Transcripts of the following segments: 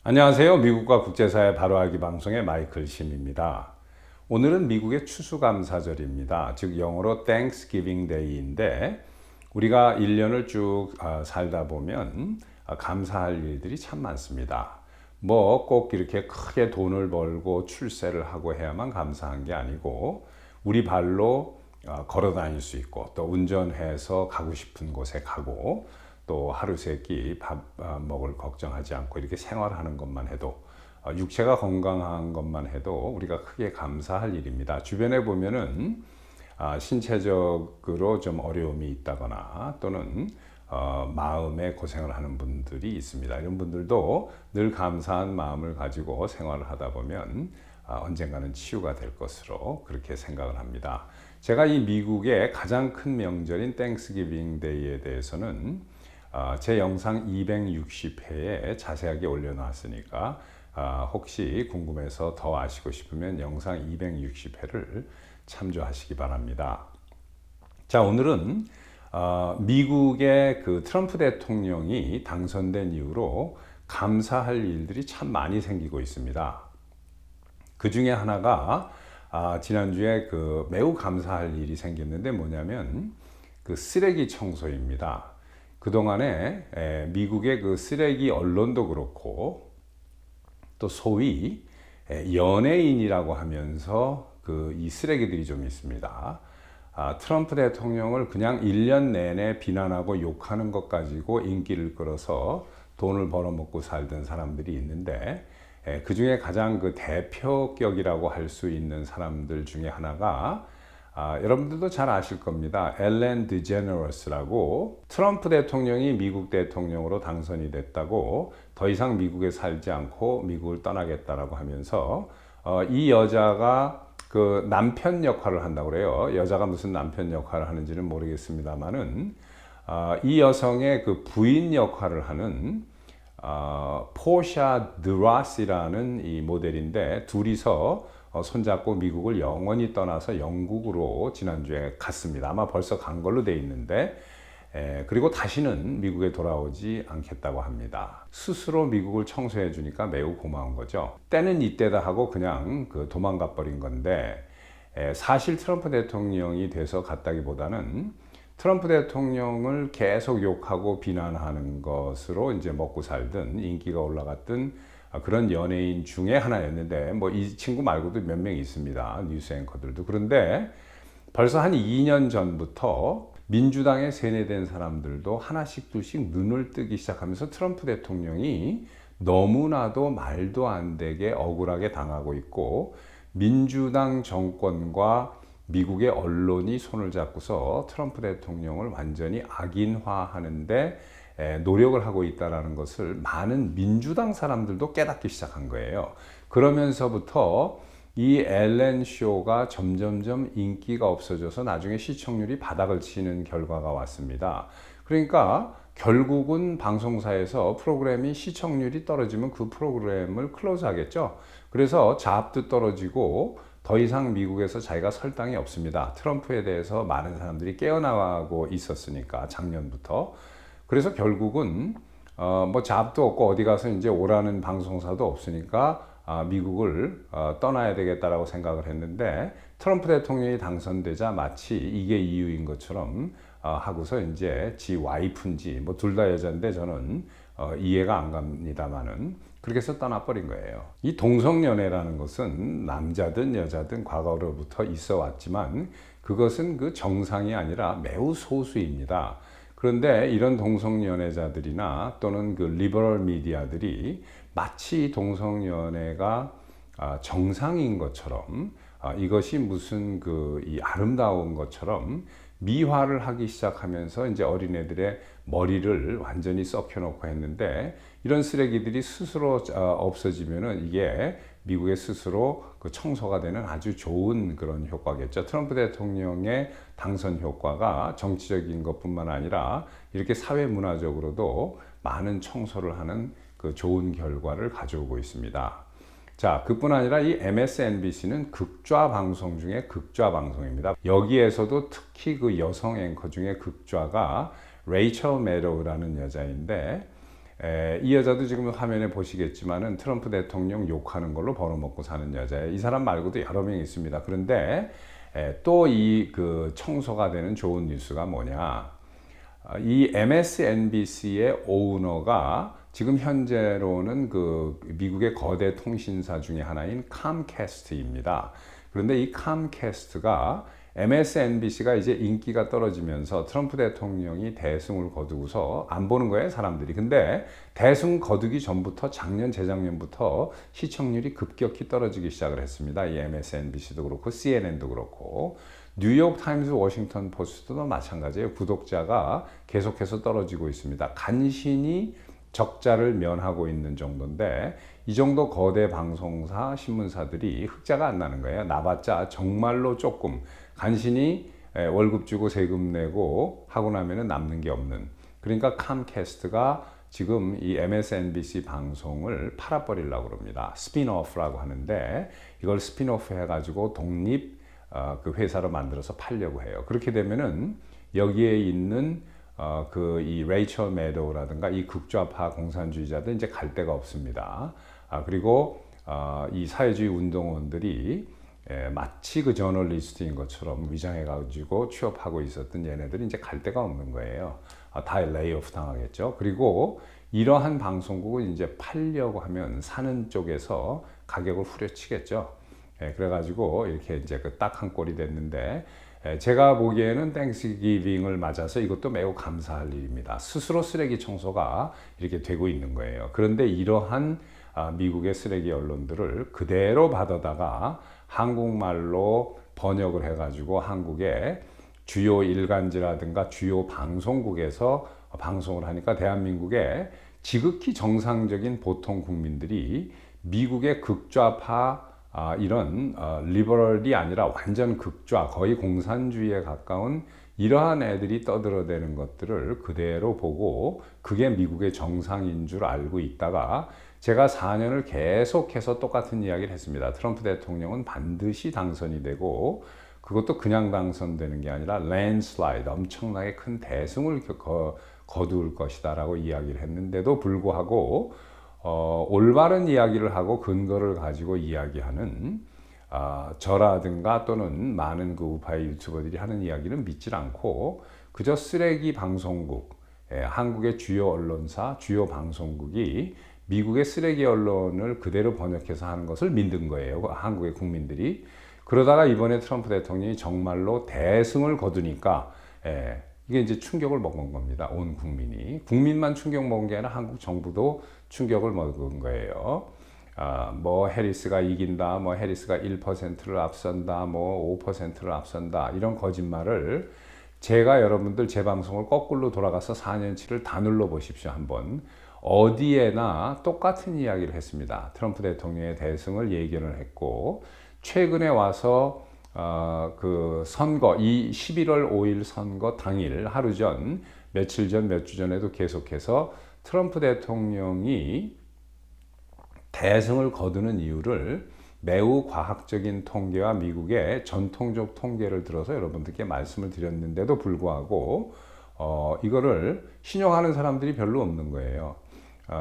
안녕하세요. 미국과 국제사회 바로알기 방송의 마이클 심입니다. 오늘은 미국의 추수감사절입니다. 즉 영어로 Thanksgiving Day인데 우리가 1년을 쭉 살다 보면 감사할 일들이 참 많습니다. 뭐 꼭 이렇게 크게 돈을 벌고 출세를 하고 해야만 감사한 게 아니고 우리 발로 걸어 다닐 수 있고 또 운전해서 가고 싶은 곳에 가고 또 하루 세끼 밥 먹을 걱정하지 않고 이렇게 생활하는 것만 해도 육체가 건강한 것만 해도 우리가 크게 감사할 일입니다. 주변에 보면은 신체적으로 좀 어려움이 있다거나 또는 마음에 고생을 하는 분들이 있습니다. 이런 분들도 늘 감사한 마음을 가지고 생활을 하다 보면 언젠가는 치유가 될 것으로 그렇게 생각을 합니다. 제가 이 미국의 가장 큰 명절인 땡스기빙 데이에 대해서는 제 영상 260회에 자세하게 올려놨으니까 혹시 궁금해서 더 아시고 싶으면 영상 260회를 참조하시기 바랍니다. 자, 오늘은 미국의 그 트럼프 대통령이 당선된 이후로 감사할 일들이 참 많이 생기고 있습니다. 그 중에 하나가 지난주에 그 매우 감사할 일이 생겼는데 뭐냐면 그 쓰레기 청소입니다. 그동안에 미국의 그 쓰레기 언론도 그렇고 또 소위 연예인이라고 하면서 그 이 쓰레기들이 좀 있습니다. 트럼프 대통령을 그냥 1년 내내 비난하고 욕하는 것 가지고 인기를 끌어서 돈을 벌어먹고 살던 사람들이 있는데 그 중에 가장 그 대표격이라고 할 수 있는 사람들 중에 하나가 여러분들도 잘 아실 겁니다. 엘렌 디제너러스라고 트럼프 대통령이 미국 대통령으로 당선이 됐다고 더 이상 미국에 살지 않고 미국을 떠나겠다라고 하면서 이 여자가 그 남편 역할을 한다고 그래요. 여자가 무슨 남편 역할을 하는지는 모르겠습니다만은 이 여성의 그 부인 역할을 하는 포샤 드라스라는 이 모델인데 둘이서 손잡고 미국을 영원히 떠나서 영국으로 지난주에 갔습니다. 아마 벌써 간 걸로 돼 있는데 그리고 다시는 미국에 돌아오지 않겠다고 합니다. 스스로 미국을 청소해 주니까 매우 고마운 거죠. 때는 이때다 하고 그냥 그 도망가 버린 건데 사실 트럼프 대통령이 돼서 갔다기보다는 트럼프 대통령을 계속 욕하고 비난하는 것으로 이제 먹고 살던 인기가 올라갔던 그런 연예인 중에 하나였는데 뭐 이 친구 말고도 몇 명 있습니다. 뉴스 앵커들도. 그런데 벌써 한 2년 전부터 민주당에 세뇌된 사람들도 하나씩 둘씩 눈을 뜨기 시작하면서 트럼프 대통령이 너무나도 말도 안 되게 억울하게 당하고 있고 민주당 정권과 미국의 언론이 손을 잡고서 트럼프 대통령을 완전히 악인화하는데 노력을 하고 있다는 것을 많은 민주당 사람들도 깨닫기 시작한 거예요. 그러면서부터 이 엘렌 쇼가 점점점 인기가 없어져서 나중에 시청률이 바닥을 치는 결과가 왔습니다. 그러니까 결국은 방송사에서 프로그램이 시청률이 떨어지면 그 프로그램을 클로즈 하겠죠. 그래서 자업도 떨어지고 더 이상 미국에서 자기가 설 땅이 없습니다. 트럼프에 대해서 많은 사람들이 깨어나고 있었으니까 작년부터. 그래서 결국은 뭐 잡도 없고 어디 가서 이제 오라는 방송사도 없으니까 미국을 떠나야 되겠다라고 생각을 했는데 트럼프 대통령이 당선되자 마치 이게 이유인 것처럼 하고서 이제 지 와이프인지 뭐 둘 다 여자인데 저는 이해가 안 갑니다만은 그렇게 해서 떠나버린 거예요. 이 동성연애라는 것은 남자든 여자든 과거로부터 있어 왔지만 그것은 그 정상이 아니라 매우 소수입니다. 그런데 이런 동성연애자들이나 또는 그 리버럴 미디어들이 마치 동성연애가 정상인 것처럼 이것이 무슨 이 아름다운 것처럼 미화를 하기 시작하면서 이제 어린애들의 머리를 완전히 썩혀놓고 했는데 이런 쓰레기들이 스스로 없어지면은 이게 미국의 스스로 그 청소가 되는 아주 좋은 그런 효과겠죠. 트럼프 대통령의 당선 효과가 정치적인 것뿐만 아니라 이렇게 사회 문화적으로도 많은 청소를 하는 그 좋은 결과를 가져오고 있습니다. 자, 그뿐 아니라 이 MSNBC는 극좌 방송 중에 극좌 방송입니다. 여기에서도 특히 그 여성 앵커 중에 극좌가 레이첼 메도우라는 여자인데 이 여자도 지금 화면에 보시겠지만은 트럼프 대통령 욕하는 걸로 벌어먹고 사는 여자예요. 이 사람 말고도 여러 명 있습니다. 그런데 또 이 그 청소가 되는 좋은 뉴스가 뭐냐? 이 MSNBC의 오너가 지금 현재로는 그 미국의 거대 통신사 중에 하나인 컴캐스트입니다. 그런데 이 컴캐스트가 MSNBC가 이제 인기가 떨어지면서 트럼프 대통령이 대승을 거두고서 안 보는 거예요, 사람들이. 근데 대승 거두기 전부터 작년, 재작년부터 시청률이 급격히 떨어지기 시작을 했습니다. 이 MSNBC도 그렇고 CNN도 그렇고 뉴욕 타임즈, 워싱턴 포스트도 마찬가지예요. 구독자가 계속해서 떨어지고 있습니다. 간신히 적자를 면하고 있는 정도인데 이 정도 거대 방송사, 신문사들이 흑자가 안 나는 거예요. 나봤자 정말로 조금 간신히 월급 주고 세금 내고 하고 나면은 남는 게 없는. 그러니까 컴캐스트가 지금 이 MSNBC 방송을 팔아버리려고 그럽니다. 스핀오프라고 하는데 이걸 스핀오프 해가지고 독립 그 회사로 만들어서 팔려고 해요. 그렇게 되면은 여기에 있는 그 이 레이첼 매도우라든가 이 극좌파 공산주의자들 이제 갈 데가 없습니다. 그리고 이 사회주의 운동원들이 마치 그 저널리스트인 것처럼 위장해가지고 취업하고 있었던 얘네들이 이제 갈 데가 없는 거예요. 다 레이오프 당하겠죠. 그리고 이러한 방송국을 이제 팔려고 하면 사는 쪽에서 가격을 후려치겠죠. 그래가지고 이렇게 이제 그 딱 한 꼴이 됐는데 제가 보기에는 땡스기빙을 맞아서 이것도 매우 감사할 일입니다. 스스로 쓰레기 청소가 이렇게 되고 있는 거예요. 그런데 이러한 미국의 쓰레기 언론들을 그대로 받아다가 한국말로 번역을 해가지고 한국의 주요 일간지라든가 주요 방송국에서 방송을 하니까 대한민국의 지극히 정상적인 보통 국민들이 미국의 극좌파 이런 리버럴이 아니라 완전 극좌, 거의 공산주의에 가까운 이러한 애들이 떠들어대는 것들을 그대로 보고 그게 미국의 정상인 줄 알고 있다가 제가 4년을 계속해서 똑같은 이야기를 했습니다. 트럼프 대통령은 반드시 당선이 되고 그것도 그냥 당선되는 게 아니라 랜드슬라이드, 엄청나게 큰 대승을 거둘 것이다 라고 이야기를 했는데도 불구하고 올바른 이야기를 하고 근거를 가지고 이야기하는 저라든가 또는 많은 그 우파의 유튜버들이 하는 이야기는 믿질 않고 그저 쓰레기 방송국, 한국의 주요 언론사, 주요 방송국이 미국의 쓰레기 언론을 그대로 번역해서 하는 것을 믿는 거예요. 한국의 국민들이. 그러다가 이번에 트럼프 대통령이 정말로 대승을 거두니까 이게 이제 충격을 먹은 겁니다. 온 국민이. 국민만 충격 먹은 게 아니라 한국 정부도 충격을 먹은 거예요. 뭐 해리스가 이긴다, 뭐 해리스가 1%를 앞선다, 뭐 5%를 앞선다 이런 거짓말을 제가 여러분들 제 방송을 거꾸로 돌아가서 4년치를 다 눌러보십시오. 한번 어디에나 똑같은 이야기를 했습니다. 트럼프 대통령의 대승을 예견을 했고 최근에 와서 그 선거, 이 11월 5일 선거 당일 하루 전, 며칠 전, 몇 주 전에도 계속해서 트럼프 대통령이 대승을 거두는 이유를 매우 과학적인 통계와 미국의 전통적 통계를 들어서 여러분들께 말씀을 드렸는데도 불구하고 이거를 신용하는 사람들이 별로 없는 거예요.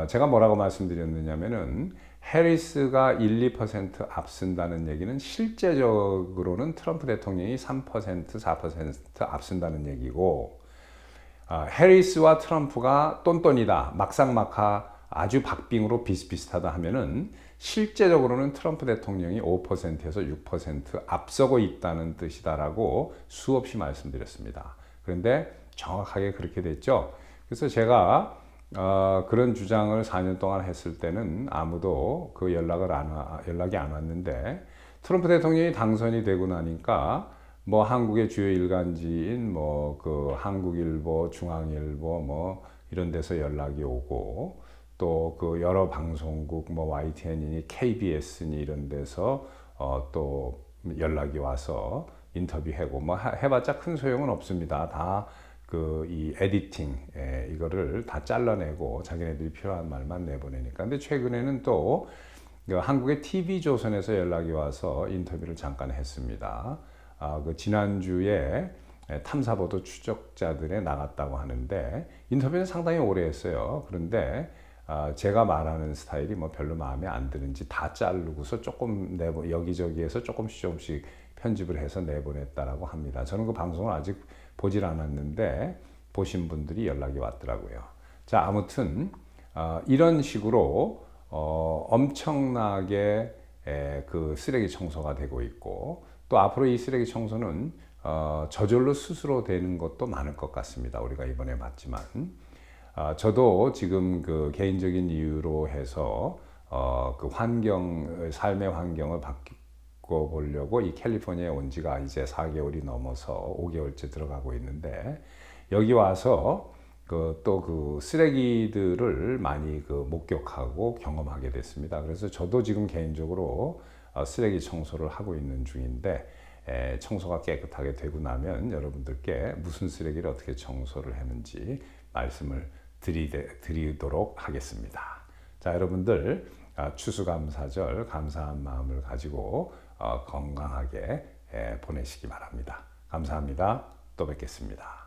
제가 뭐라고 말씀드렸느냐면은 해리스가 1, 2% 앞선다는 얘기는 실제적으로는 트럼프 대통령이 3%, 4% 앞선다는 얘기고 해리스와 트럼프가 똔똔이다, 막상막하 아주 박빙으로 비슷비슷하다 하면은 실제적으로는 트럼프 대통령이 5%에서 6% 앞서고 있다는 뜻이다라고 수없이 말씀드렸습니다. 그런데 정확하게 그렇게 됐죠. 그래서 제가 그런 주장을 4년 동안 했을 때는 아무도 그 연락이 안 왔는데 트럼프 대통령이 당선이 되고 나니까 뭐 한국의 주요 일간지인 뭐 그 한국일보, 중앙일보 뭐 이런 데서 연락이 오고 또 그 여러 방송국 뭐 YTN이니 KBS니 이런 데서 또 연락이 와서 인터뷰하고 뭐 해봤자 큰 소용은 없습니다. 다 그 이 에디팅 이거를 다 잘라내고 자기네들이 필요한 말만 내보내니까. 근데 최근에는 또 그 한국의 TV조선에서 연락이 와서 인터뷰를 잠깐 했습니다. 그 지난주에 탐사보도 추적자들에 나갔다고 하는데 인터뷰는 상당히 오래 했어요. 그런데 제가 말하는 스타일이 뭐 별로 마음에 안 드는지 다 자르고서 조금 여기저기에서 조금씩 편집을 해서 내보냈다라고 합니다. 저는 그 방송을 아직 보질 않았는데 보신 분들이 연락이 왔더라고요. 자, 아무튼 이런 식으로 엄청나게 그 쓰레기 청소가 되고 있고, 또 앞으로 이 쓰레기 청소는 저절로 스스로 되는 것도 많을 것 같습니다. 우리가 이번에 봤지만 저도 지금 그 개인적인 이유로 해서 그 삶의 환경을 바꿔 보려고 이 캘리포니아에 온 지가 이제 4개월이 넘어서 5개월째 들어가고 있는데, 여기 와서 또 그 쓰레기들을 많이 그 목격하고 경험하게 됐습니다. 그래서 저도 지금 개인적으로 쓰레기 청소를 하고 있는 중인데, 청소가 깨끗하게 되고 나면 여러분들께 무슨 쓰레기를 어떻게 청소를 했는지 말씀을 드리도록 하겠습니다. 자, 여러분들 추수감사절 감사한 마음을 가지고 건강하게 보내시기 바랍니다. 감사합니다. 또 뵙겠습니다.